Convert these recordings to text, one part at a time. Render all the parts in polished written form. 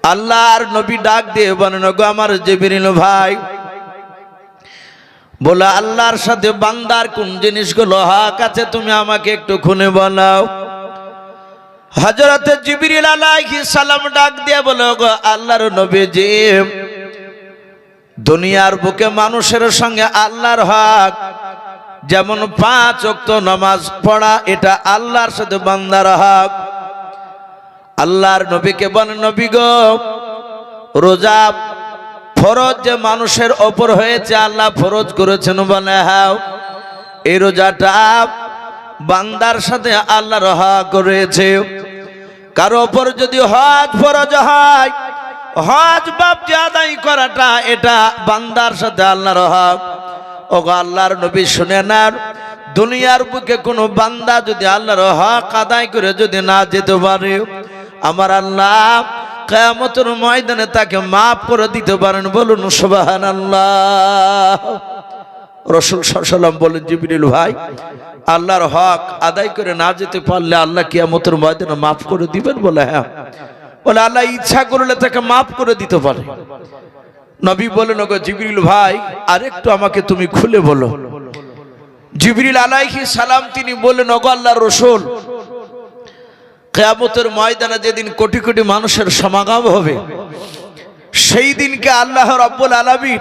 আল্লাহর নবী ডাক দিয়ে বলেন, গো আমার জিবরিল ভাই, বলে আল্লাহর সাথে বান্দার কোন জিনিসগুলো হক আছে তুমি আমাকে একটু খুলে বলাও। হযরতে জিবরিল আলাইহিস সালাম ডাক দিয়ে বলে, গো আল্লাহর নবীজি, দুনিয়ার বুকে মানুষের সঙ্গে আল্লাহর হক যেমন 5 ওয়াক্ত নামাজ পড়া, এটা আল্লাহর সাথে বান্দার হক। আল্লাহর নবীকে বলেন, নবী গো, রোজা ফরজ যে মানুষের ওপর হয়েছে, আল্লাহ ফরজ করেছেন। বলে হ্যাঁ, এই রোজাটা বান্দার সাথে আল্লাহর হক রয়েছে। কারো ওপর যদি হজ ফরজ হয়, হজ বাপজি আদায় করাটা এটা বান্দার সাথে আল্লাহর হক। ও আল্লাহর নবী শুনে নেন, দুনিয়ার বুকে কোনো বান্দা যদি আল্লাহর হক আদায় করে যদি না যেতে পারে, আমার আল্লাহ কিয়ামতের ময়দানে তাকে মাফ করে দিতে পারেন। বলুন সুবহানাল্লাহ। রাসূল সাল্লাল্লাহু আলাইহি ওয়াসাল্লাম বলেন, জিবরিল ভাই, আল্লাহর হক আদায় করে না যেতে পারলে আল্লাহ কিয়ামতের ময়দানে মাফ করে দিবেন? বলে হ্যাঁ। বলে আল্লাহ ইচ্ছা করলে তাকে মাফ করে দিতে পারে। নবী বলেন, ওগো জিবরিল ভাই, আরেকটু আমাকে তুমি খুলে বলো। জিবরিল আলাইহিস সালাম তিনি বললেন, ওগো আল্লাহর রাসূল, কিয়ামতের ময়দানে যেদিন কোটি কোটি মানুষের সমাগম হবে, সেই দিনকে আল্লাহ রাব্বুল আলামিন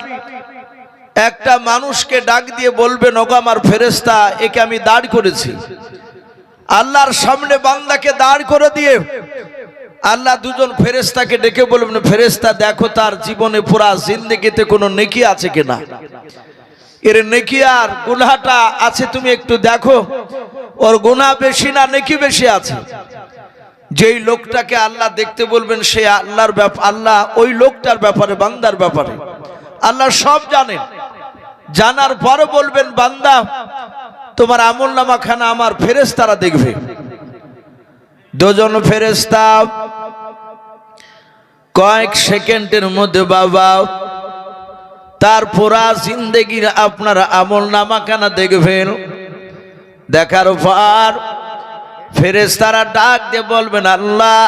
একটা মানুষকে ডাক দিয়ে বলবেন, ওগো আমার ফেরেশতা, একে আমি দাঁড় করেছি। আল্লাহর সামনে বান্দাকে দাঁড় করে দিয়ে আল্লাহ দুজন ফেরেশতাকে ডেকে বলবেন, ফেরেশতা দেখো তার জীবনে পুরা জিন্দেগিতে কোনো নেকি আছে কিনা, এর নেকি আর গুনাহটা আছে তুমি একটু দেখো, ওর গুনাহ বেশি না নেকি বেশি আছে। যেই লোকটাকে আল্লাহ দেখতে বলবেন, সে আল্লাহর ব্যাপার, আল্লাহ ওই লোকটার ব্যাপারে, বান্দার ব্যাপারে আল্লাহ সব জানেন। জানার পরে বলবেন, বান্দা তোমার আমলনামা খানা আমার ফেরেশতারা দেখবে। দুজন ফেরেশতা কয়েক সেকেন্ডের মধ্যে বাবা তার পুরা জিন্দেগির আপনার আমলনামা খানা দেখবেন। দেখার পর ফেরেশতারা ডাক দিয়ে বলবেন, আল্লাহ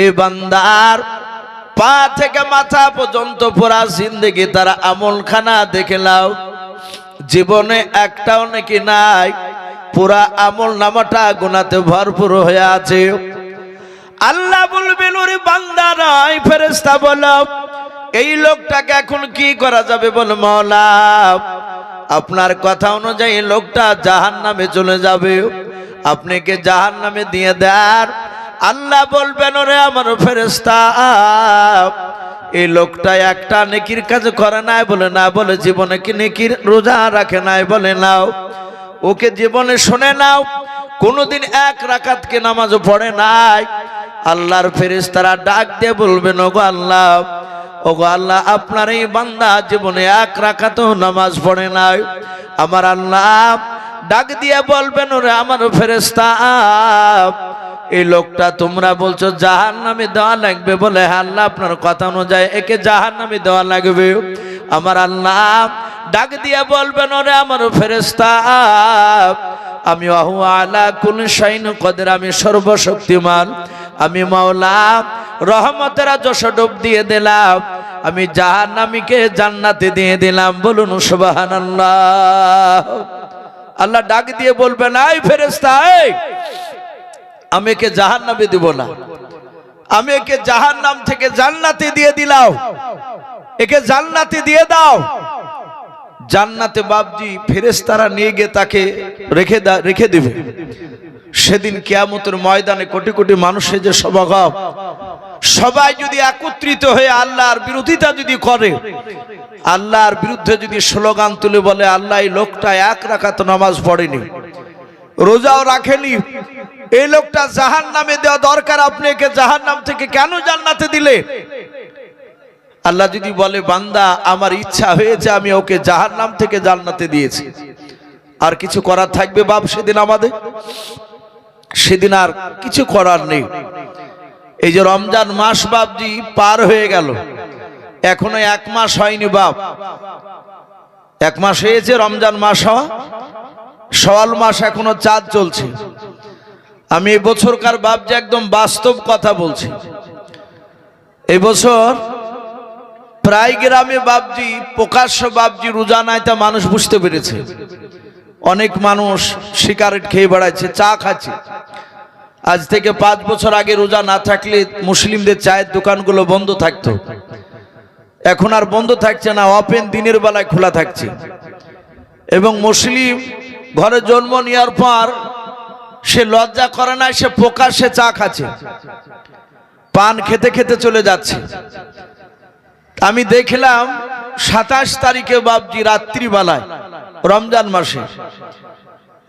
এই বান্দার পা থেকে মাথা পর্যন্ত পুরা জিন্দেগি তার আমলখানা দেখে নাও, জীবনে একটাও নাকি নাই, পুরা আমল নামাটা গুনাতে ভরপুর হয়ে আছে। আল্লাহ বলবেন, ওরে বান্দা নয় ফেরেশতা বলো, এই লোকটাকে এখন কি করা যাবে? বল মাওলা, আপনার কথা অনুযায়ী লোকটা জাহান্নামে চলে যাবে, আপনি কি জাহান্নামে দিয়ে দেন? আল্লাহ বলবেন, ওরে আমার ফেরেশতা, এই লোকটা একটা নেকির কাজ করে নাই? বলে না। বলে জীবনে কি নেকির রোজা রাখে নাই? বলে নাও। ওকে জীবনে শুনে নাও, কোনোদিন 1 রাকাতকে নামাজও পড়ে নাই। আল্লাহর ফেরেশতারা ডাক দিয়ে বলবেন, ওগো আল্লাহ, ওগো আল্লাহ, আপনার এই বান্দা জীবনে 1 রাকাতও নামাজ পড়ে নাই। আমার আল্লাহ ডাক দিয়ে বলবেন, ওরে আমার ফেরেশতা, এই লোকটা তোমরা বলছো জাহান্নামে দেওয়া লাগবে। বলে হ্যাঁ আল্লাহ, আপনার কথা অনুযায়ী একে জাহান্নামে দেওয়া লাগবে। আমার আল্লাহ ডাক দিয়ে বলবেন, ওরে আমার ফেরেশতা, আমি ওয়াহু আলা কুল্লি শাইইন কদির, আমি সর্বশক্তিমান, আমি মাওলা রহমতের যশ ডুব দিয়ে দিলাম, আমি জাহান্নামীকে জান্নাতে দিয়ে দিলাম। বলুন সুবহানাল্লাহ। আল্লাহ ডাক দিয়ে বলবেন, এই ফেরেশতা, আমি একে জাহান্নামে দিব না, আমি একে জাহান্নাম থেকে জান্নাতে দিয়ে দিলাম, একে জান্নাতে দিয়ে দাও। জান্নাতে বাপজি ফেরেশতারা নিয়ে গিয়ে তাকে রেখে দিবে। সেদিন কিয়ামতের ময়দানে কোটি কোটি মানুষের যে সমাগম, সবাই যদি একত্রিত হয়ে আল্লাহর বিরোধিতা যদি করে, আল্লাহর বিরুদ্ধে যদি স্লোগান তুলে বলে, আল্লাহ এই লোকটা 1 রাকাত নামাজ পড়েনি, রোজাও রাখেনি, এই লোকটা জাহান্নামে দেওয়া দরকার, আপনি একে জাহান্নাম থেকে কেন জান্নাতে দিলে? আল্লাহ যদি বলে, বান্দা আমার ইচ্ছা হয়েছে, আমি ওকে জাহান্নাম থেকে জান্নাতে দিয়েছি, আর কিছু করার থাকবে বাপ সেদিন? আমাদের সেদিন আর কিছু করার নেই। এই যে রমজান মাস বাপজি পার হয়ে গেল, এখনো 1 মাস হয়নি বাপ। 1 মাস হয়েছে রমজান মাস হওয়া, শাওয়াল মাস এখনো চাঁদ চলছে। আমি এই বছরকার বাবজি একদম বাস্তব কথা বলছি। এই বছর প্রায় গ্রামে বাবজি, প্রকাশ্য বাবজি রোজা নাই, তা মানুষ বুঝতে পেরেছে। অনেক মানুষ সিগারেট খেয়ে বেড়াচ্ছে, চা খাচ্ছে। আজ থেকে 5 বছর আগে রোজা না থাকলে মুসলিমদের চায়ের দোকানগুলো বন্ধ থাকতো, এখন আর বন্ধ থাকছে না, ওপেন দিনের বেলায় খোলা থাকছে। এবং মুসলিম ঘরে জন্ম নেওয়ার পর সে লজ্জা করে না, সে প্রকাশ্যে চা খাচ্ছে, পান খেতে খেতে চলে যাচ্ছে। আমি দেখলাম 27 তারিখে বাবজি রাত্রিবেলায়, রমজান মাসে,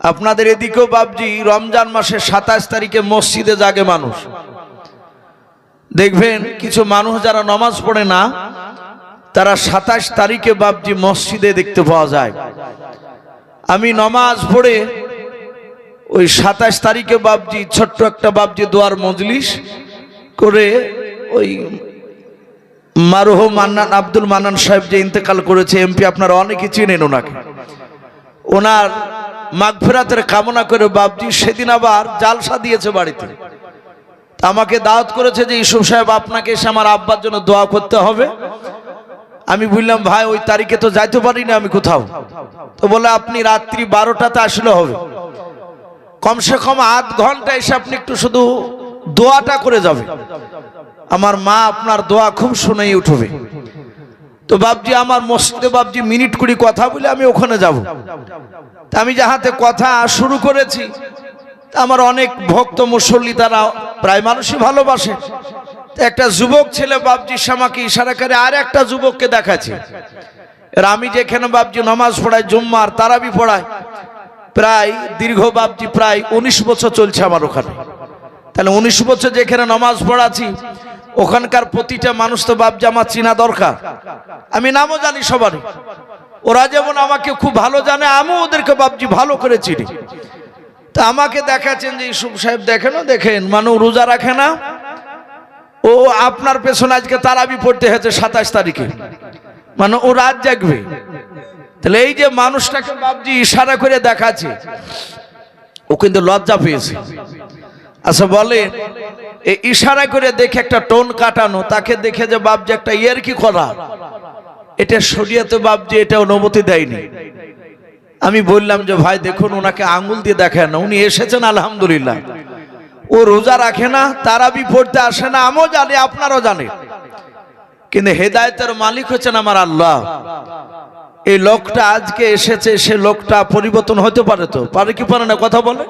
আপনাদের এদিকেও বাবজি রমজান মাসে 27 তারিখে মসজিদে জাগে মানুষ। দেখবেন কিছু মানুষ যারা নামাজ পড়ে না, তারা 27 তারিখে বাবজি মসজিদে দেখতে পাওয়া যায়। আমি নামাজ পড়ে ওই 27 তারিখে বাবজি ছোট্ট একটা বাবজি দোয়ার মজলিস করে, ওই মারহুম মান্নান, আব্দুল মান্নান সাহেব যে ইন্তেকাল করেছে এমপি, আপনারা অনেকে চিনেন ওনাকে, ওনার মাগফিরাতের কামনা করে বাবজি সেদিন আবার জালসা দিয়েছে বাড়িতে। আমাকে দাওয়াত করেছে যে ইউসুফ সাহেব আপনাকে এসে আমার আব্বার জন্য দোয়া করতে হবে। আমি বললাম ভাই ওই তারিখে তো যাইতে পারি না আমি কোথাও। তো বলে আপনি রাত্রি 12টাতে আসলে হবে, কমসে কম আধ ঘন্টা এসে আপনি একটু শুধু দোয়াটা করে যাবে, আমার মা আপনার দোয়া খুব শুনেই উঠবে। তো বাবজি আমার মসজিদে বাবজি মিনিট 20 কথা বলে আমি ওখানে যাব। তা আমি যাহাতে কথা শুরু করেছি, আমার অনেক ভক্ত মুসল্লি, তারা প্রায় মানুষই ভালোবাসে। একটা যুবক ছেলে বাবজি আমাকে ইশারা করে আর একটা যুবককে দেখাচ্ছে। আর আমি যেখানে বাবজি নামাজ পড়াই, জুম্মার তারাবি পড়াই, প্রায় দীর্ঘ বাবজি প্রায় 19 বছর চলছে আমার ওখানে। তাহলে 19 বছর যেখানে নামাজ পড়াচ্ছি, ওখানকার প্রতিটা মানুষ তো বাবজি আমার চিনা দরকার। আমি নামও জানি সবারই, ওরা যেমন আমাকে খুব ভালো জানে, আমিও ওদেরকে বাবজি ভালো করে চিনি। তা আমাকে দেখাচ্ছেন যে ইউসুফ সাহেব দেখেন, দেখেন মানুষ রোজা রাখে না, ও আপনার পেছনে আজকে তারাবি পড়তে হয়েছে 27 তারিখে, মানে ও রাত জাগবে। তাহলে এই যে মানুষটাকে বাবজি ইশারা করে দেখাচ্ছে, ও কিন্তু লজ্জা পেয়েছে। আচ্ছা বলে এই ইশারা করে দেখে একটা টোন কাটানো, তাকে দেখে যে বাবজি একটা ইয়ের কি করা, এটা শরীয়তে বাবজি এটা অনুমতি দেয়নি। আমি বললাম যে ভাই দেখুন, ওনাকে আঙ্গুল দিয়ে দেখেন, উনি এসেছেন আলহামদুলিল্লাহ, ও রোজা রাখে না, তারাবি পড়তে আসে না, আমিও জানি আপনারাও জানেন, কিন্তু হেদায়েতের মালিক হচ্ছেন আমার আল্লাহ। এই লোকটা আজকে এসেছে, সে লোকটা পরিবর্তন হতে পারে, তো পারে কি পারে না কথা বলে।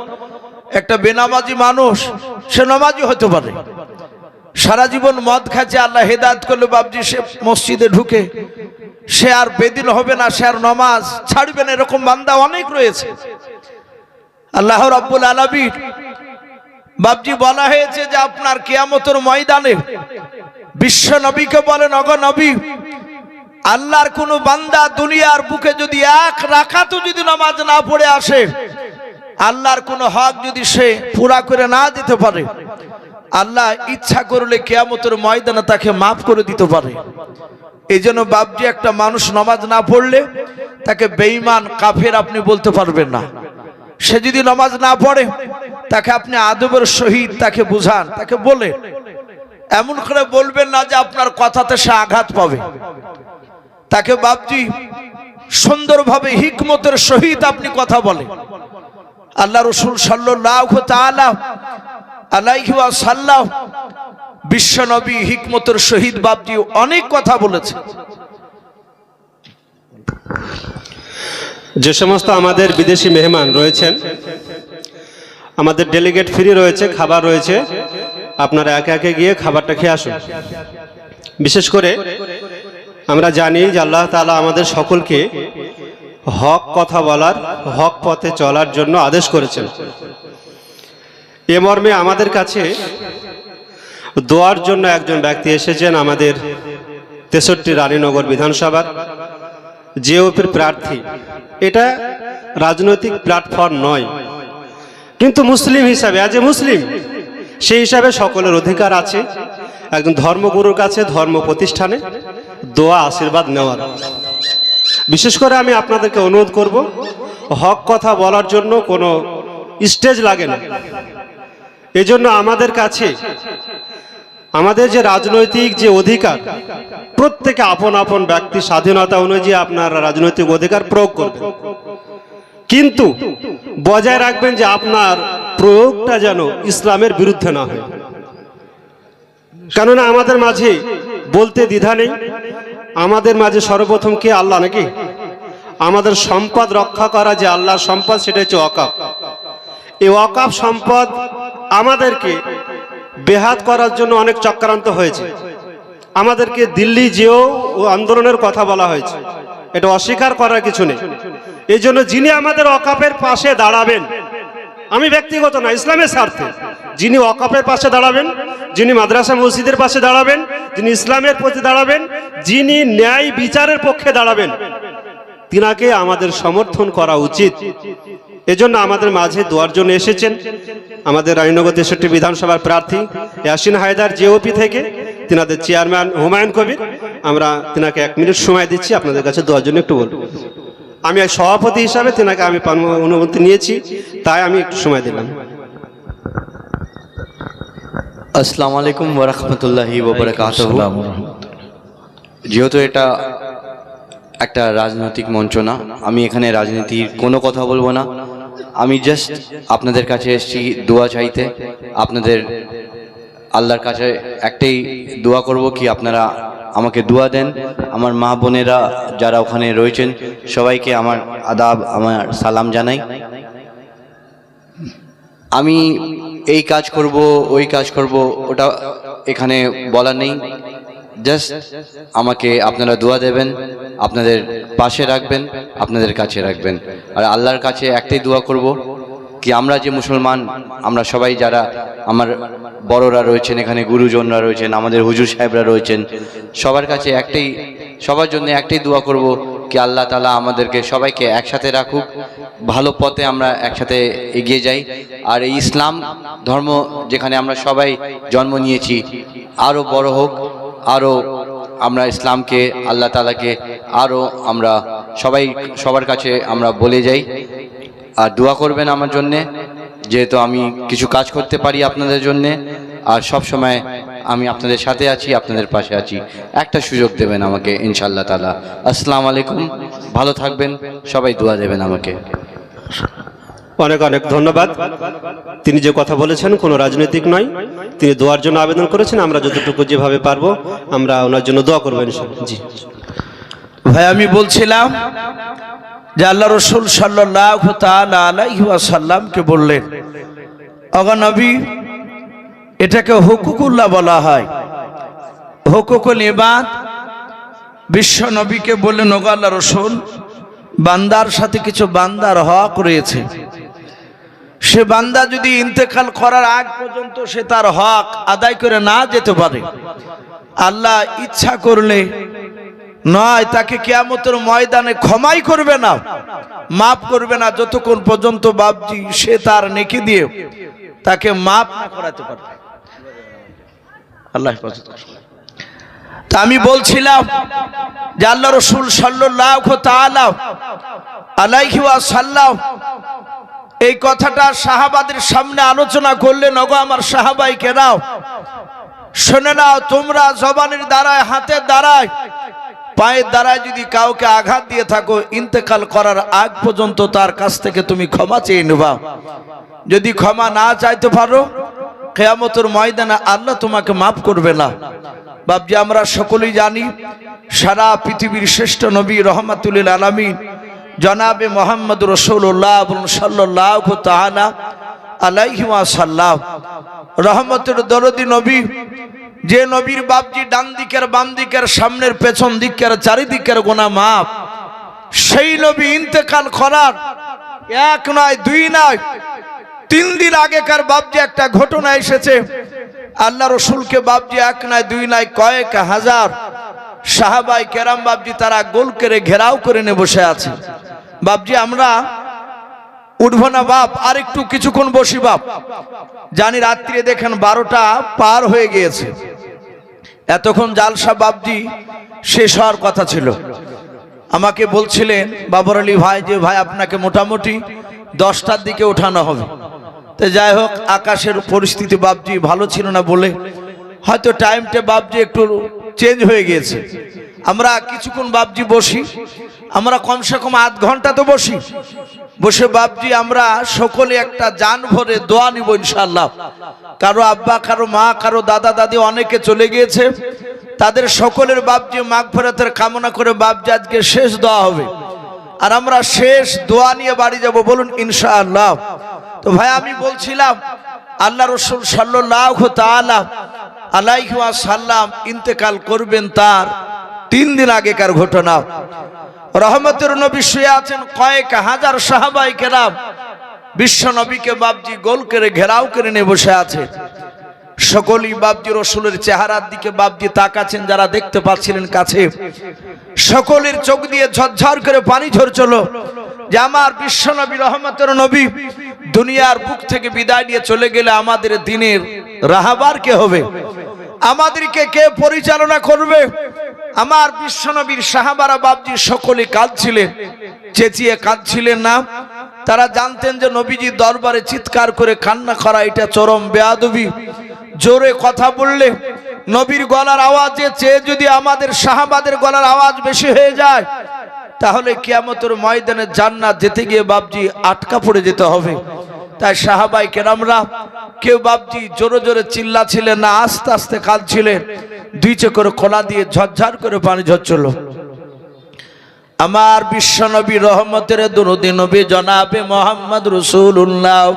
একটা বেনামাজি মানুষ সে নামাজি হতে পারে, সারা জীবন মদ খাচ্ছে, আল্লাহ হেদায়েত করলে বাবজি সে মসজিদে ঢুকে, সে আর বেদিন হবে না, সে আর নামাজ ছাড়বে না, এরকম বান্দা অনেক রয়েছে। আল্লাহ রাব্বুল আলামিন বাবজি বলা হয়েছে যে আপনার কিয়ামতের ময়দানে বিশ্ব নবীকে বলেন, ওগো নবী, আল্লাহর কোন বান্দা দুনিয়ার বুকে যদি 1 রাকাতও যদি নামাজ না পড়ে আসে, আল্লাহর কোন হক যদি সে পুরা করে না দিতে পারে, আল্লাহ ইচ্ছা করলে কিয়ামতের ময়দানে তাকে মাফ করে দিতে পারে। এই জন্য বাবজি একটা মানুষ নামাজ না পড়লে তাকে বেঈমান, কাফের আপনি বলতে পারবেন না। সে যদি নামাজ না পড়ে, তাকে আপনি আদবের সহিত তাকে বুঝান, তাকে বলে, এমন করে বলবেন না যে আপনার কথাতে সে আঘাত পাবে। তাকে বাবজি সুন্দরভাবে হিকমতের সহিত আপনি কথা বলে। আল্লাহ রাসূল সাল্লাল্লাহু তাআলা আলাইহি ওয়াসাল্লাম বিশ্ব নবী হিকমতের সহিত বাবজি অনেক কথা বলেছে। যে সমস্ত আমাদের বিদেশি মেহমান রয়েছেন, আমাদের ডেলিগেট ফ্রি রয়েছে, খাবার রয়েছে, আপনারা একে একে গিয়ে খাবারটা খেয়ে আসুন। বিশেষ করে আমরা জানি যে আল্লাহ তাআলা আমাদের সকলকে হক কথা বলার, হক পথে চলার জন্য আদেশ করেছেন। এ মর্মে আমাদের কাছে দোয়ার জন্য একজন ব্যক্তি এসেছেন, আমাদের 63 রানীনগর বিধানসভার জিওপির প্রার্থী। এটা রাজনৈতিক প্ল্যাটফর্ম নয়, কিন্তু মুসলিম হিসাবে, অ্যাজ এ মুসলিম, সেই হিসাবে সকলের অধিকার আছে একজন ধর্মগুরুর কাছে, ধর্ম প্রতিষ্ঠানে দোয়া আশীর্বাদ নেওয়ার। বিশেষ করে আমি আপনাদেরকে অনুরোধ করব, হক কথা বলার জন্য কোনো স্টেজ লাগে না। এজন্য আমাদের কাছে আমাদের যে রাজনৈতিক যে অধিকার, প্রত্যেকে আপন আপন ব্যক্তি স্বাধীনতা অনুযায়ী আপনার রাজনৈতিক অধিকার প্রয়োগ করবেন, কিন্তু বজায় রাখবেন যে আপনার প্রয়োগটা যেন ইসলামের বিরুদ্ধে না হয়। কেননা আমাদের মাঝে বলতে দ্বিধা নেই, আমাদের মাঝে সর্বপ্রথম কে? আল্লাহ, নাকি? আমাদের সম্পদ রক্ষা করা যে আল্লাহর সম্পদ, সেটা হচ্ছে ওয়াকাফ। এই ওয়াকাফ সম্পদ আমাদেরকে বেহাত করার জন্য অনেক চক্রান্ত হয়েছে। আমাদেরকে দিল্লি যেও ও আন্দোলনের কথা বলা হয়েছে, এটা অস্বীকার করার কিছু নেই। এই জন্য যিনি আমাদের ওয়াকাফের পাশে দাঁড়াবেন, আমি ব্যক্তিগত না, ইসলামের স্বার্থে যিনি ওয়াকাফের পাশে দাঁড়াবেন, যিনি মাদ্রাসা মসজিদের পাশে দাঁড়াবেন, যিনি ইসলামের প্রতি দাঁড়াবেন, যিনি ন্যায় বিচারের পক্ষে দাঁড়াবেন, তিনাকে আমাদের সমর্থন করা উচিত। এজন্য আমাদের মাঝে দোয়ার জন্য এসেছেন আমাদের রানীনগর 63 বিধানসভার প্রার্থী ইয়াসিন হায়দার জেওপি থেকে, তিনাদের চেয়ারম্যান হুমায়ুন কবির। আমরা তিনাকে 1 মিনিট সময় দিচ্ছি আপনাদের কাছে দোয়ার জন্য একটু বলবো। আমি এক সভাপতি হিসাবে তিনাকে আমি অনুমতি নিয়েছি, তাই আমি একটু সময় দিলাম। আসসালামু আলাইকুম ওয়া রাহমাতুল্লাহি ওয়া বারাকাতুহু। যেহেতু এটা একটা রাজনৈতিক মঞ্চ না, আমি এখানে রাজনীতির কোনো কথা বলবো না। আমি জাস্ট আপনাদের কাছে এসেছি দোয়া চাইতে। আপনাদের আল্লাহর কাছে একটাই দোয়া করব কি আপনারা আমাকে দোয়া দেন। আমার মা বোনেরা যারা ওখানে রয়েছেন সবাইকে আমার আদাব, আমার সালাম জানাই। আমি এই কাজ করব, ওই কাজ করব, ওটা এখানে বলা নেই। জাস্ট আমাকে আপনারা দোয়া দেবেন, আপনাদের পাশে রাখবেন, আপনাদের কাছে রাখবেন। আর আল্লাহর কাছে একটাই দোয়া করব কি আমরা যে মুসলমান, আমরা সবাই যারা আমার বড়রা রয়েছেন এখানে, গুরুজনরা রয়েছেন, আমাদের হুজুর সাহেবরা রয়েছেন, সবার কাছে একটাই, সবার জন্য একটাই দোয়া করব কি আল্লাহ তাআলা আমাদেরকে সবাইকে একসাথে রাখুক, ভালো পথে আমরা একসাথে এগিয়ে যাই। আর এই ইসলাম ধর্ম যেখানে আমরা সবাই জন্ম নিয়েছি আরও বড় হোক, আরও আমরা ইসলামকে, আল্লাহ তাআলাকে আরও আমরা সবাই সবার কাছে আমরা বলে যাই। আর দোয়া করবেন আমার জন্যে, যেহেতু আমি কিছু কাজ করতে পারি আপনাদের জন্যে। আর সব সময় আমি আপনাদের সাথে আছি, আপনাদের পাশে আছি। একটা সুযোগ দেবেন আমাকে ইনশাআল্লাহ তাআলা। আসসালামু আলাইকুম, ভালো থাকবেন সবাই, দোয়া দেবেন আমাকে। অনেক অনেক ধন্যবাদ। তিনি যে কথা বলেছেন কোনো রাজনৈতিক নয়, তিনি দোয়ার জন্য আবেদন করেছেন। আমরা যতটুকু যেভাবে পারবো আমরা ওনার জন্য দোয়া করবো ইনশাআল্লাহ। জি ভাই, আমি বলছিলাম যে আল্লাহ রসুল সাল্লাল্লাহু তাআলা আলাইহি ওয়াসাল্লামকে বললেন, ওগো নবী, এটাকে হুকুকুল্লাহ বলা হয়, হুকুকুল ইবাদ। বিশ্ব নবীকে বললেন, ওগো আল্লাহ রসুল, বান্দার সাথে কিছু বান্দার হক রয়েছে, সে বান্দা যদি ইন্তেকাল করার আগ পর্যন্ত সে তার হক আদায় করে না যেতে পারে, আল্লাহ ইচ্ছা করলে নয় তাকে কিয়ামতের ময়দানে ক্ষমাই করবে না, মাফ করবে না, যতক্ষণ পর্যন্ত বাপজি সে তার নেকি দিয়ে তাকে মাফ না করাতে পারবে। আল্লাহ হেফাজত করুন। তা আমি বলছিলাম যে আল্লাহ রসুল সাল্লাল্লাহু তাআলা আলাইহি ওয়াসাল্লাম এই কথাটা সাহাবাদের সামনে আলোচনা করলেন। ওগো আমার সাহাবাই কেরাম, শুনে নাও, তোমরা জবানের দ্বারায়, হাতের দ্বারায়, পায়ের দ্বারায় যদি কাউকে আঘাত দিয়ে থাকো, ইন্তেকাল করার আগ পর্যন্ত তার কাছ থেকে তুমি ক্ষমা চেয়ে নেবা। যদি ক্ষমা না চাইতে পারো, কিয়ামতের ময়দানে আল্লাহ তোমাকে মাফ করবে না। বাপজি, আমরা সকলেই জানি সারা পৃথিবীর শ্রেষ্ঠ নবী রহমাতুল আলামিন জনাবে মোহাম্মদ রাসূলুল্লাহ সাল্লাল্লাহু তাআলা আলাইহি ওয়াসাল্লাম রহমতের দরদি নবী, যে নবীর বাপজি ডান দিকের, বাম দিকের, সামনের, পেছন দিকের, চারিদিকের গোনা মাপ, সেই নবী ইন্তেকাল করার 1 নয় 2 নয় 3 দিন আগেকার বাপজি একটা ঘটনা এসেছে। আল্লাহ রসুলকে বাপজি 1 নয় 2 নয় কয়েক হাজার সাহাবাই কেরাম বাপজি তারা গোল করে ঘেরাও করে নিয়ে বসে আছে। বাপজি, আমরা উঠবো না বাপ, আর একটু কিছুক্ষণ বসি বাপ। জানি রাত্রে দেখেন 12টা পার হয়ে গিয়েছে, এতক্ষণ জালসা বাপজি শেষ হওয়ার কথা ছিল। আমাকে বলছিলেন বাবর আলী ভাই যে ভাই আপনাকে মোটামুটি 10টার দিকে ওঠানো হবে। তো যাই হোক, আকাশের পরিস্থিতি বাপজি ভালো ছিল না বলে হয়তো টাইমটা বাপজি একটু চেঞ্জ হয়ে গিয়েছে। আমরা কিছুক্ষণ বাপজি বসি, আমরা কমসে কম আধ ঘন্টা তো বসি। বসে বাপজি আমরা সকলে একটা জান ভরে দোয়া নিব ইনশাআল্লাহ। কারো আব্বা, কারো মা, কারো দাদা দাদি অনেকে চলে গিয়েছে, তাদের সকলের বাপজি মাগফিরাতের কামনা করে বাপজি আজকে শেষ দোয়া হবে। আর আমরা শেষ দোয়া নিয়ে বাড়ি যাব, বলুন ইনশাআল্লাহ। তো ভাই আমি বলছিলাম আল্লাহ রসুল সাল্লাল্লাহু তাআলা আলাইহি ওয়াসাল্লাম ইন্তেকাল করবেন তার 3 দিন আগেকার ঘটনা। রহমতের নবী শুয়ে আছেন, কয়েক হাজার সাহাবায়ে কেরাম বিশ্ব নবীকে বাপজি গোল করে ঘেরাও করে নিয়ে বসে আছে। সকলেই বাপজি রসুলের চেহারার দিকে বাপজি তাকাচ্ছেন, যারা দেখতে পাচ্ছিলেন কাছে। সকলের চোখ দিয়ে ঝরঝর করে পানি ঝরছিল যে আমার বিশ্ব নবী রহমতের নবী দুনিয়ার বুক থেকে বিদায় নিয়ে চলে গেলে আমাদের দিনের রাহবার কে হবে, আমাদেরকে কে পরিচালনা করবে। আমার বিশ্ব নবীর সাহাবারা বাপজি সকলে কাঁদছিলেন, চেঁচিয়ে কাঁদছিলেন না। তারা জানতেন যে নবীজির দরবারে চিৎকার করে কান্না করা এটা চরম বেয়াদবি। জোরে কথা বললে নবীর গলার আওয়াজে চেয়ে যদি আমাদের সাহাবাদের গলার আওয়াজ বেশি হয়ে যায়, তাহলে কিয়ামতের ময়দানে জান্নাত যেতে গিয়ে বাপজি আটকা পড়ে যেতে হবে। তাই সাহাবায়ে কেরামরা কেউ বাপজি জোরে জোরে চিল্লাছিলেন না, আস্তে আস্তে কাঁদছিলেন। 2 চোখের কোনা দিয়ে ঝরঝর করে পানি ঝরছিল। আমার বিশ্ব নবী রহমতের দরুদ নবী জনাবে মুহাম্মদ রাসূলুল্লাহ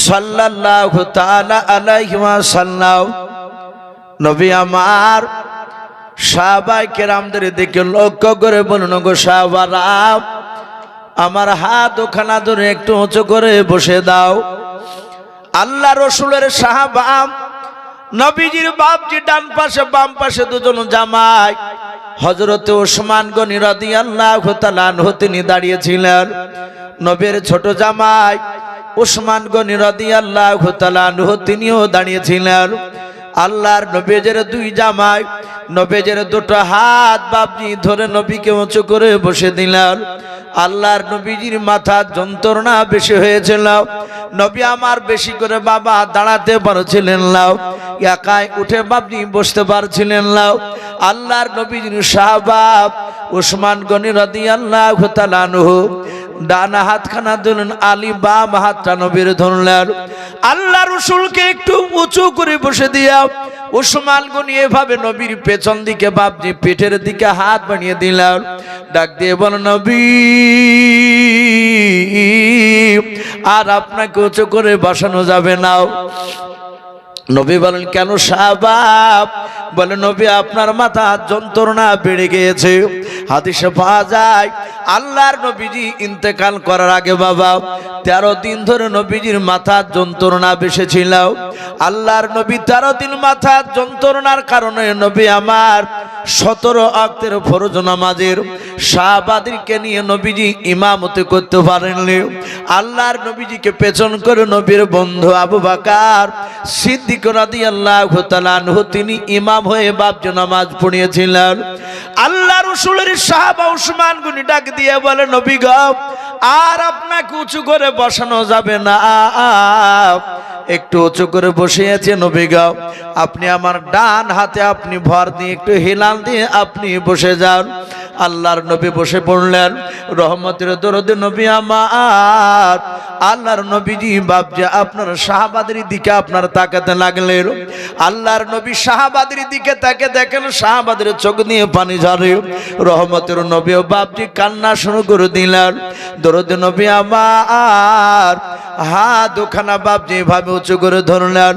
সাল্লাল্লাহু তাআলা আলাইহি ওয়াসাল্লাম নবী আমার সাহাবায়ে কেরামদের দিকে লক্ষ্য করে বলুন, গো সাহাবারা আমার হাত ওখানা ধরে একটু উঁচু করে বসে দাও। আল্লাহ রসুলের সাহাবা নবীজির বাপজি ডান পাশে বাম পাশে দুজন জামাই হযরতে ওসমান গনি রাদিয়াল্লাহু তাআলা আনহু তিনি দাঁড়িয়েছিলেন। নবীর ছোট জামাই ওসমান গনি রাদিয়াল্লাহু তাআলা আনহু তিনিও দাঁড়িয়েছিলেন। আল্লাহর নবীজের 2 জামাই নবীজের 2টো হাত বাপজি ধরে নবীকে উঁচু করে বসে দিলেন। আল্লাহর নবীজির মাথা যন্ত্রণা বেশি হয়েছিল। নবী আমার বেশি করে বাবা দাঁড়াতে পারছিলেন না, একাই উঠে বাপজি বসতে পারছিলেন না। আল্লাহর নবীজির সাহাবা ওসমান গনি রাদিয়াল্লাহু তাআলা আনহু ডান হাতখানা ধরলেন, আলী বাম হাতটা নবীর ধরলেন। আল্লাহ রসুলকে একটু উঁচু করে বসে দিয়া ওসমান গনি এভাবে নবীর পেছন দিকে বাপজি পেটের দিকে হাত বানিয়ে দিলেন। ডাক দিয়ে বল, নবী আর আপনাকে উঁচু করে বসানো যাবে না। নবী বলেন, কেন সাহাবা? বলে, নবী আপনার মাথা যন্ত্রণা বেড়ে গিয়েছে। হাদিসে পাওয়া যায় আল্লাহর নবীজি ইন্তেকাল করার আগে বাবা 13 দিন ধরে নবীজির মাথা যন্ত্রণা বেশিছিল। আল্লাহর নবী 13 দিন মাথা যন্ত্রণার কারণে নবী আমার 17 ওয়াক্তের ফরজ নামাজের সাহাবাদেরকে নিয়ে নবীজি ইমামতি করতে পারেননি। আল্লাহর নবীজিকে পেছন করে নবীর বন্ধু আবু বকর সিদ্দিক রাদিয়াল্লাহু তাআলা আনহু তিনি ইমাম হয়ে বাপজি নামাজ পড়িয়েছিলেন। আল্লাহ রাসূলের সাহাবা ওসমান গনি ডাক দিয়ে বলে, নবী গো আর আপনাকে উঁচু করে বসানো যাবে না, একটু উঁচু করে বসিয়েছে। নবী গো আপনি আমার ডান হাতে আপনি ভর দিয়ে একটু হিলাল দিয়ে আপনি বসে যান। আল্লাহর নবী বসে পড়লেন। রহমতের দরুদ নবী আমার আল্লাহর নবীজি বাপজি আপনার সাহাবাদের দিকে আপনার তাকাতে লাগলেন। আল্লাহর নবী সাহাবাদের দিকে তাকে দেখেন সাহাবাদের চোখ দিয়ে পানি ঝরে। রহমতের নবী বাপজি কান্না শুরু করে দিলেন। দরুদ নবী আমার হাত দুখানা বাপজি এভাবে উঁচু করে ধরলেন।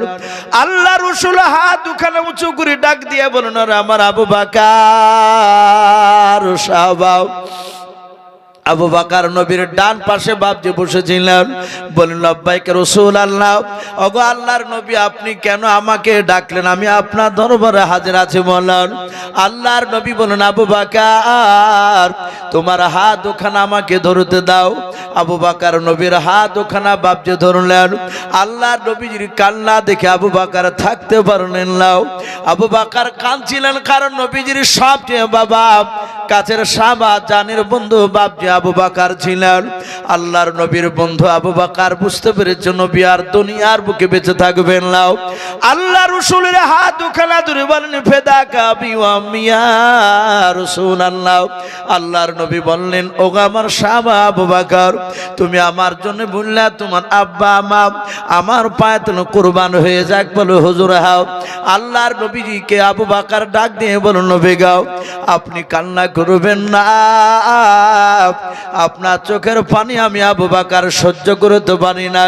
আল্লাহ রাসূল হাত দুখানা উঁচু করে ডাক দিয়ে বলেন, আমার আবু বকর সাহাবা। আবু বকর নবীর ডান পাশে বাপজি বসেছিলেন। বলেন, লব্বাইক রাসূলুল্লাহ। ওগো আল্লাহর নবী আপনি কেন আমাকে ডাকলেন? আমি আপনার দরবারে হাজির আছি বলেন। আল্লাহর নবী বলেন, আবু বকর তোমার হাত দুখানা আমাকে ধরতে দাও। আবু বকর নবীর হাত দুখানা বাপজি ধরলেন। আল্লাহর নবীর কান্না দেখে আবু বকর থাকতে পারলেন না। আবু বকর কাঁদছিলেন, কারণ নবীজির সবচেয়ে বাবা কাছের সাহাবা জানের বন্ধু বাপজি আবু বকর ছিলেন। আল্লাহর নবীর বন্ধু আবু বকর বুঝতে পেরেছে নবী আর দুনিয়ার বুকে বেঁচে থাকবেন না। আল্লাহ রাসূলের হাত দুখানা ধরে বলেন ফিদাকা আবি ওয়া আম্মি ইয়া রাসূলুল্লাহ। আল্লাহর নবী বললেন ওগো আমার সাহাবা আবু বকর, তুমি আমার জন্য বললা তোমার আব্বা মা আমার পায়ে তলে কুরবান হয়ে যাক। বলো হুজুর হাও। আল্লাহর নবীজিকে আবু বকর ডাক দিয়ে বলল নবী গাও, আপনি কান্না করবেন না, আপনার চোখের পানি আমি আবু বকর সহ্য করতে পারি না।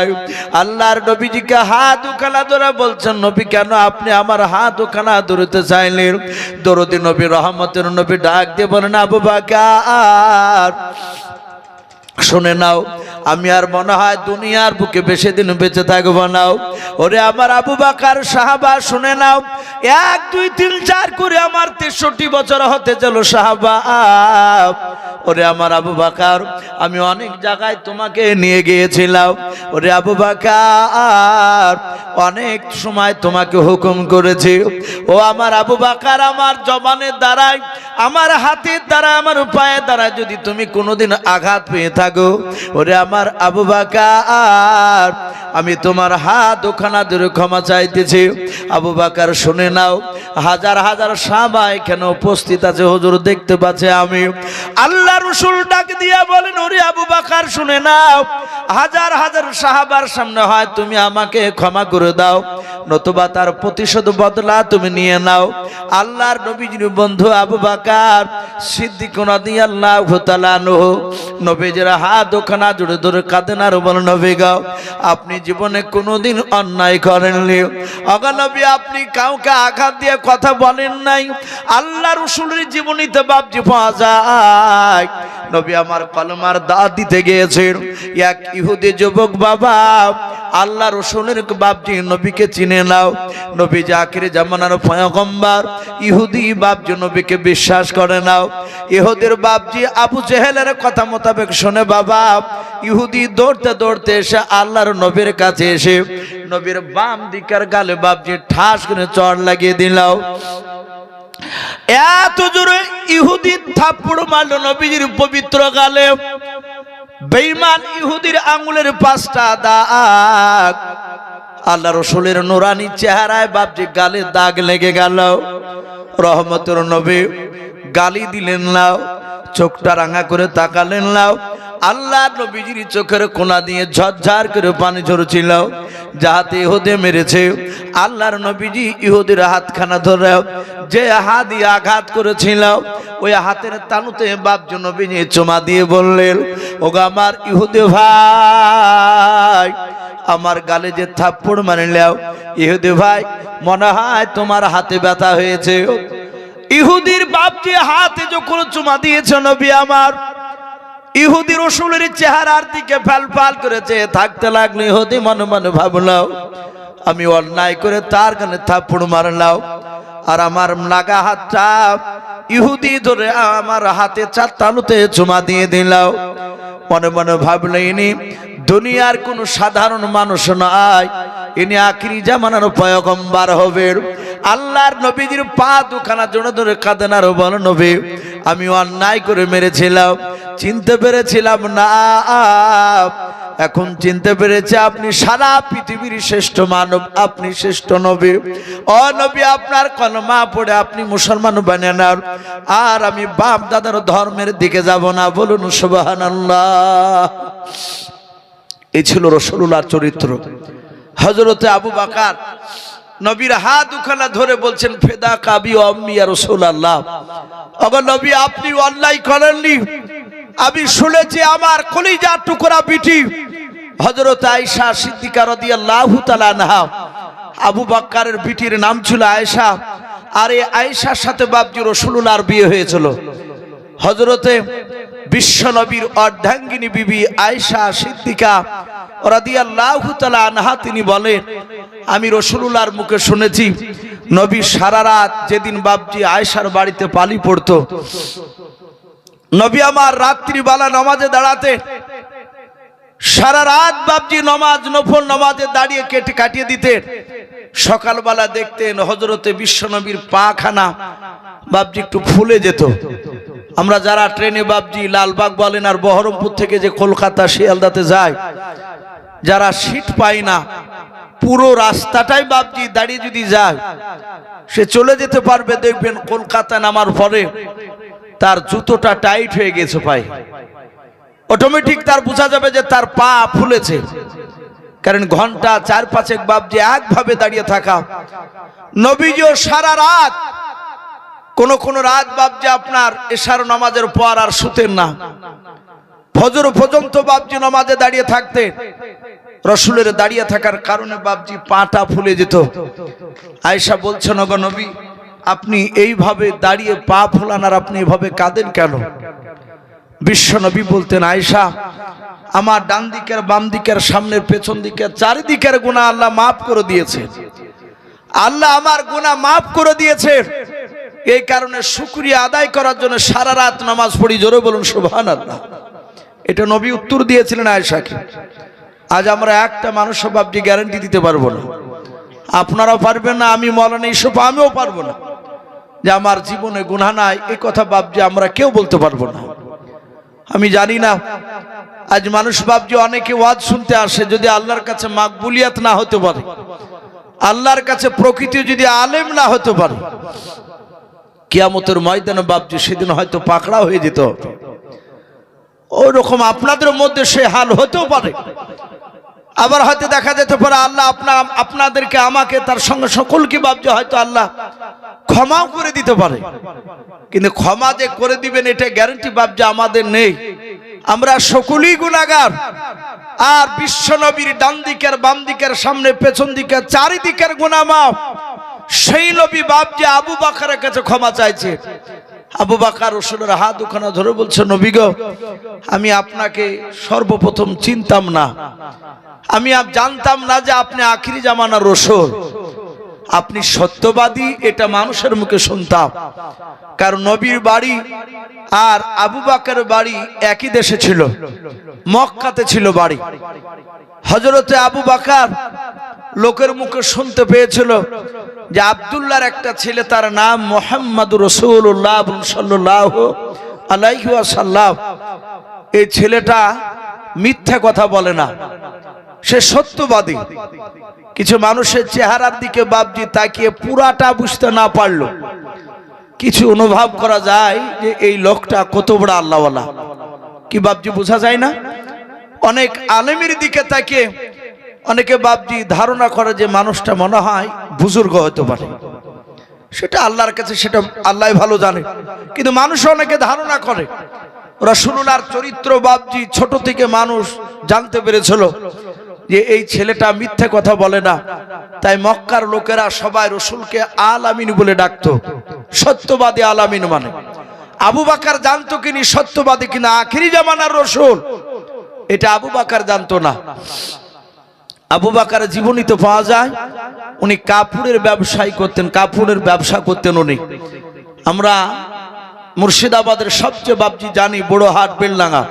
আল্লাহর নবীজিকে হাত দুখানা ধরে বলছেন নবী কেন আপনি আমার হাত দুখানা ধরতে চাইলেন? দরদি নবী রহমতের নবী ডাক দিয়ে বলেন আবু বকর শুনে নাও, আমি আর মনে হয় দুনিয়ার বুকে বেশি দিন বেঁচে থাকবো না। ওরে আমার আবু বকর সাহাবা শুনে নাও, 1 2 3 4 করে আমার 63 বছর হতে চলো সাহাবা। ওরে আমার আবু বকর আমি অনেক জায়গায় তোমাকে নিয়ে গিয়েছিলাম। ওরে আবু বকর অনেক সময় তোমাকে হুকুম করেছি। ও আমার আবু বকর আমার জবানের দ্বারাই আমার হাতের দ্বারা আমার পায়ের দ্বারা যদি তুমি কোনোদিন আঘাত পেয়ে থাকো, ওরে আমার আবু বকর আমি তোমার হাত দুখানা ধরে ক্ষমা চাইতেছি। আবু বকর শুনে নাও, হাজার হাজার সাহাবা এখানে উপস্থিত আছে, হুজুর দেখতে পাচ্ছে আমি। আল্লাহ রাসূল ডাক দিয়া বলেন ওরে আবু বকর শুনে নাও, হাজার হাজার সাহাবার সামনে হয় তুমি আমাকে ক্ষমা করে দাও, নতুবা তার প্রতিশোধ বদলা তুমি নিয়ে নাও। আল্লাহর নবীজির বন্ধু আবু বকর সিদ্দিক রাদিয়াল্লাহু তাআলা আনহু নবীজির হাত দুখানা জুড়ে ধরে কাঁদেন আর বলেন নবী গো, আপনি জীবনে কোনোদিন অন্যায় করেননি। ওগো নবী আপনি কাউকে আঘাত দিয়ে কথা বলেন নাই। আল্লাহ রাসূলের জীবনীতে বাপজি পাওয়া যায় নবী আমার কলমার দাওয়াত দিতে গিয়েছেন। এক ইহুদি যুবক বাবা আল্লাহ রাসূলের বাপজি নবীকে চিনে নাও, নবী যে আখির জামানার পয়গম্বর, ইহুদি বাপজি নবীকে বিশ্বাস করে নাও। ইহুদির বাপজি আবু জেহেলের কথা মোতাবেক শুনে বাবা ইহুদি দৌড়তে দৌড়তে এসে আল্লাহর নবীর কাছে এসে নবীর বাম দিকের গালে বাপজি ঠাস করে চড় লাগিয়ে দিল। এত জোরে ইহুদি থাপ্পড় মারল নবীজির পবিত্র গালে। বেঈমান ইহুদির আঙ্গুলের 5টা দাগ আল্লাহ রাসূলের নূরানি চেহারায় বাপজি গালে দাগ লেগে গেল। রহমতের নবী গালি দিলেন না, চোখটা রাঙা করে তাকালেন না। আল্লাহ নবীজির চোখের কোনা দিয়ে ঝরঝর করে পানি ঝরছিল, যাহাতে ইহুদি মেরেছে। আল্লাহর নবীজি ইহুদির হাতখানা ধরে যে হাত দিয়ে আঘাত করেছিল ওই হাতের তালুতে বাপজি নবীজি চুমা দিয়ে বললেন ওগো আমার ইহুদি ভাই, আমার গালে যে থাপ্পড় মারলাও ইহুদি ভাই মনে হয় তোমার হাতে ব্যথা হয়েছে। ইহুদির বাপজি হাতে যখন চুমা দিয়েছে নবী আমার, ইহুদি রাসূলের চেহারার দিকে ফাল করেছে থাকতে লাগলো। ইহুদি মনে মনে ভাবলাও আমি অন্যায় করে তার গালে থাপ্পড় মারলাম, আর আমার লাগা হাতটা ইহুদি ধরে আমার হাতে 4 তালুতে চুমা দিয়ে দিলাও। মনে মনে ভাবলে ইনি দুনিয়ার কোন সাধারণ মানুষ নয়, ইনি আখিরি জামানার পয়গম্বর হবেন। আল্লাহর নবীজির পা দুখানা জোড়া ধরে কাঁদেন আর বলেন নবী আমি অন্যায় করে মেরেছিলাম, চিনতে পেরেছিলাম না, এখন চিনতে পেরেছে আপনি সারা পৃথিবীর শ্রেষ্ঠ মানব, আপনি শ্রেষ্ঠ নবী। ও নবী আপনার কলমা পড়ে আপনি মুসলমান বানিয়ে নেন, আর আমি বাপ দাদার ধর্মের দিকে যাব না। বলুন সুবহানাল্লাহ। এই ছিল রাসূলুল্লাহর চরিত্র। হযরতে আবু বকর নবীর হাত দুখানা ধরে বলছেন ফিদাকা আবি ওয়া আম্মি ইয়া রাসূলুল্লাহ, ওগো নবী আপনি অন্যায় করেননি। আমি শুনেছি আমার কলিজার টুকরা বিটি হযরত আয়েশা সিদ্দিকা রাদিয়াল্লাহু তাআলা আনহা, আবু বকরের বিটির নাম ছিল আয়েশা, আর এই আয়েশার সাথে বাপজি রাসূলুল্লাহর বিয়ে হয়েছিল। হযরতে বিশ্বনবীর অর্ধাঙ্গিনী বিবি আয়েশা সিদ্দিকা রাদিয়াল্লাহু তাআলা আনহা তিনি বলেন আমি রাসূলুল্লাহর মুখে শুনেছি নবী সারা রাত যেদিন বাপজি আয়েশার বাড়িতে পালি পড়তো, নবী আমার রাত্রিবেলা নামাজে দাঁড়াতে সারা রাত বাপজি নামাজ নফল নামাজে দাঁড়িয়ে কাটিয়ে দিতেন। সকালবেলা দেখতেন হযরতে বিশ্বনবীর পাখানা বাপজি একটু ফুলে যেত, আমরা যারা ট্রেনে বাবজি লালবাগ বলেন আর বহরমপুর থেকে যে কলকাতা শিয়ালদাতে যায়, যারা সিট পায় না, পুরো রাস্তাটাই বাবজি দাঁড়িয়ে যদি যায়, সে চলে যেতে পারবে। দেখবেন কলকাতা নামার পরে তার জুতোটা টাইট হয়ে গেছে পায়ে, অটোমেটিক তার বোঝা যাবে যে তার পা ফুলেছে, কারণ ঘন্টা 4-5 বাবজি একভাবে দাঁড়িয়ে থাকা। নবীজিও সারা রাত, কোন রাত বাবজি আপনার এশার নামাজের পর আর শুতেন না, ফজর পর্যন্ত বাবজি নামাজে দাঁড়িয়ে থাকতেন। রসুলের দাঁড়িয়ে থাকার কারণে বাবজি পাটা ফুলে যেত। আয়েশা বলছেন, ওগো নবী, আপনি এইভাবে দাঁড়িয়ে পা ফোলান আর আপনি এভাবে কাঁদেন কেন? বিশ্ব নবী বলতেন, আয়েশা, আমার ডান দিকের বাম দিকের সামনের পেছন দিকের চারিদিকের গুনাহ আল্লাহ মাফ করে দিয়েছে। আল্লাহ আমার গুনাহ মাফ করে দিয়েছে, এই কারণে শুকরিয়া আদায় করার জন্য সারা রাত নামাজ পড়ি। জোরে বলুন সুবহানাল্লাহ। এটা নবী উত্তর দিয়েছিলেন আয়েশাকে। আজ আমরা একটা মানুষ বাবজি গ্যারান্টি দিতে পারবো না, আপনারাও পারবেন না, আমি মৌলানা ইউসুফ আমিও পারবো না যে আমার জীবনে গুনাহ নাই, এই কথা বাবজি আমরা কেউ বলতে পারবো না। আমি জানি না আজ মানুষ বাবজি অনেকে ওয়াজ শুনতে আসে, যদি আল্লাহর কাছে মাকবুলিয়াত না হতে পারে, আল্লাহর কাছে প্রকৃতি যদি আলেম না হতে পারে, কিয়ামতের ময়দানে বাবজি সেদিন হয়তো পাকড়া হয়ে যেত। ওই রকম আপনাদের মধ্যে সে হাল হতেও পারে। আবার হয়তো দেখা যেতে পারে আল্লাহ আপনাদেরকে, আমাকে, তার সঙ্গে সকলকে বাবজি হয়তো আল্লাহ ক্ষমাও করে দিতে পারে, কিন্তু ক্ষমা যে করে দিবেন এটা গ্যারান্টি বাবজি আমাদের নেই। আমরা সকলেই গুনাহগার। আর বিশ্ব নবীর ডান দিকের বাম দিকের সামনে পেছন দিকের চারিদিকের গুনাহ মাফ। সেই নবী বাবজি আবু বকরের কাছে ক্ষমা চাইছে। আবু বকর রসুলের হাত দুখানা ধরে বলছে, নবী গো, আমি আপনাকে সর্বপ্রথম চিনতাম না, আমি জানতাম না যে আপনি আখিরি জামানার রসুল, আপনি সত্যবাদী, এটা মানুষের মুখে শুনতাম। কারণ নবীর বাড়ি আর আবু বকরের বাড়ি একই দেশে ছিল, মক্কাতে ছিল বাড়ি। হযরতে আবু বকর লোকের মুখে শুনতে পেয়েছিল যে আব্দুল্লাহর একটা ছেলে, তার নাম মুহাম্মদুর রাসূলুল্লাহ সাল্লাল্লাহু আলাইহি ওয়াসাল্লাম, এই ছেলেটা মিথ্যা কথা বলে না, সে সত্যবাদী। কিছু মানুষের চেহারার দিকে বাবজি তাকিয়ে পুরাটা বুঝতে না পারলো, কিছু অনুভব করা যায় যে এই লোকটা কত বড় আল্লাহওয়ালা। কি বাবজি বোঝা যায় না? অনেক আলেমের দিকে তাকিয়ে অনেকে বাবজি ধারণা করে যে মানুষটা মনে হয় বুজুর্গ হতে পারে, সেটা আল্লাহর কাছে, সেটা আল্লাহ ভালো জানে। কিন্তু মানুষ অনেকে ধারণা করে রাসূলুল্লাহর চরিত্র বাবজি ছোট থেকে মানুষ জানতে পেরেছিল যে এই ছেলেটা মিথ্যে কথা বলে না, তাই মক্কার লোকেরা সবাই রসুলকে আল আমিন বলে ডাকতো, সত্যবাদী আল আমিন মানে। আবু বকর জানতো কিনি সত্যবাদী কিনা আখিরি জামানার রসুল, এটা আবু বকর জানতো না। আবু বকরের জীবনীতে পাওয়া যায় উনি কাপড়ের ব্যবসা করতেন উনি। আমরা মুর্শিদাবাদের সবচেয়ে বাবজি জানি বড় হাট বেলডাঙ্গা,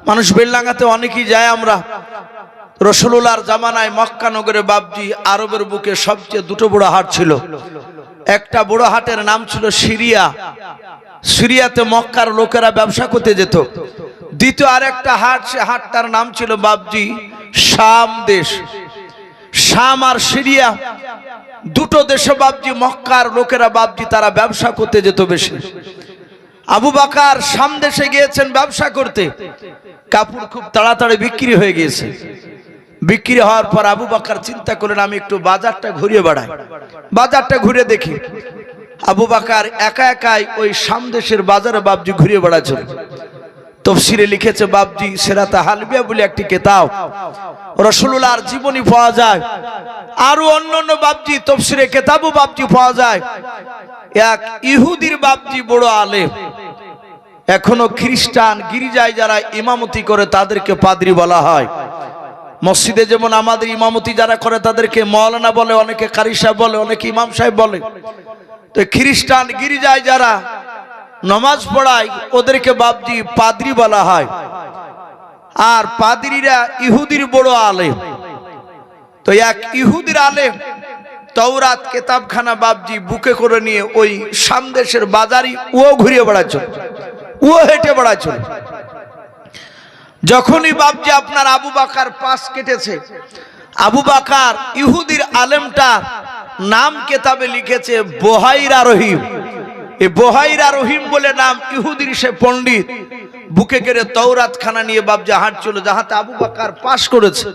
মানুষ বেলডাঙ্গাতে অনেকেই যায়। আমরা রাসূলুল্লাহর জামানায় মক্কা নগরে বাবজি আরবের বুকে সবচেয়ে দুটো বড় হাট ছিল। একটা বড় হাটের নাম ছিল সিরিয়া, সিরিয়াতে মক্কার লোকেরা ব্যবসা করতে যেত। দ্বিতীয় আরেকটা হাট, সে হাটটার নাম ছিল বাবজি শাম দেশ। শাম আর সিরিয়া দুটো দেশে বাবজি মক্কার লোকেরা বাবজি তারা ব্যবসা করতে যেত বেশি। আবু বকর শাম দেশে গিয়েছেন ব্যবসা করতে, কাপড় খুব তাড়াতাড়ি বিক্রি হয়ে গিয়েছে। বিক্রি হওয়ার পর আবু বকর চিন্তা করলেন আমি একটু বাজারটা ঘুরিয়ে বেড়াই, বাজারটা ঘুরে দেখি। আবু বকর একা একাই ওই শাম দেশের বাজারে বাবজি ঘুরিয়ে বেড়াচ্ছিল। তফসিরে লিখেছে বাবজি সিরাতে হালবিয়া বলে একটি কিতাব, রাসূলুল্লাহর জীবনী পাওয়া যায়। আরো অন্যান্য বাবজি তফসিরে কিতাবও বাবজি পাওয়া যায়। এক ইহুদির বাবজি বড় আলেম, এখনো খ্রিস্টান গির্জায় যারা ইমামতি করে তাদেরকে পাদ্রী বলা হয়। মসজিদে যেমন আমাদের ইমামতি যারা করে তাদেরকে মাওলানা বলে, অনেকে কারি সাহেব বলে, অনেকে ইমাম সাহেব বলে। তো খ্রিস্টান গির্জায় যারা নামাজ পড়ায় ওদেরকে বাবজি পাদ্রী বলা হয়। আর পাদ্রীরা ইহুদির বড় আলেম। তো এক ইহুদির আলেম তওরাত কিতাবখানা বাপজি বুকে করে নিয়ে ওই সামদেশের বাজারি ও ঘুরিয়ে বেড়াচ্ছিল, ও হেঁটে বেড়াচ্ছিল। যখনই বাপজি আপনার আবু বাকার পাশ কেটেছে, আবু বাকার ইহুদির আলেমটার নাম কেতাবে লিখেছে বহাইরা রহিম। এই বহাইরা রহিম বলে নাম, ইহুদির সে পণ্ডিত বুকে করে তওরাত খানা নিয়ে বাপজি হাঁটছিল, যাহাতে আবু বাকার পাশ করেছে।